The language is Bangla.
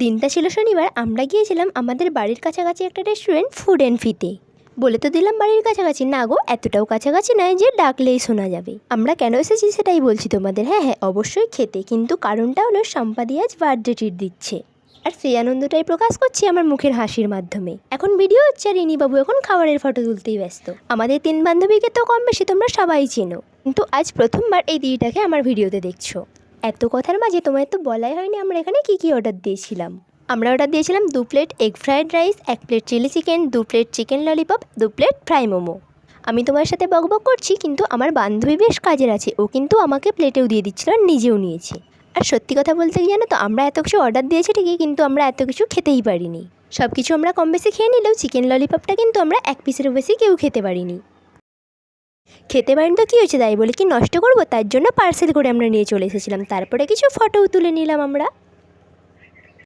দিনটা ছিল শনিবার। আমরা গিয়েছিলাম আমাদের বাড়ির কাছাকাছি একটা রেস্টুরেন্ট ফুড অ্যান্ড ফিতে। বলে তো দিলাম বাড়ির কাছাকাছি, না গো এতটাও কাছাকাছি নয় যে ডাকলেই শোনা যাবে। আমরা কেন এসেছি সেটাই বলছি তোমাদের। হ্যাঁ হ্যাঁ, অবশ্যই খেতে, কিন্তু কারণটা হলো সম্পাদি আজ বার্থডে ট্রিট দিচ্ছে, আর সেই আনন্দটাই প্রকাশ করছি আমার মুখের হাসির মাধ্যমে। এখন ভিডিও হচ্ছে আর রিনিবাবু এখন খাবারের ফটো তুলতেই ব্যস্ত। আমাদের 3 বান্ধবীকে তো কম বেশি তোমরা সবাই চেনো, কিন্তু আজ প্রথমবার এই দিদিটাকে আমার ভিডিওতে দেখছো। এত কথার মাঝে তোমায় তো বলাই হয়নি আমরা এখানে কী অর্ডার দিয়েছিলাম। আমরা অর্ডার দিয়েছিলাম 2 plate egg fried rice, 1 plate chilli chicken, 2 plate chicken lollipop, 2 plate fry momo. আমি তোমার সাথে বকবক করছি, কিন্তু আমার বান্ধবী বেশ কাজের আছে, ও কিন্তু আমাকে প্লেটেও দিয়ে দিচ্ছিল আর নিজেও নিয়েছে। আর সত্যি কথা বলতে কি জানো তো, আমরা এত কিছু অর্ডার দিয়েছি ঠিকই, কিন্তু আমরা এত কিছু খেতেই পারিনি। সব কিছু আমরা কম বেশি খেয়ে নিলেও চিকেন ললিপপটা কিন্তু আমরা 1 পিসেরও বেশি কেউ খেতে পারিনি। খেতে পারিনি তো কী হয়েছে, তাই বলে কি নষ্ট করবো? তার জন্য পার্সেল করে আমরা নিয়ে চলে এসেছিলাম, তারপরে কিছু ফটোও তুলে নিলাম আমরা।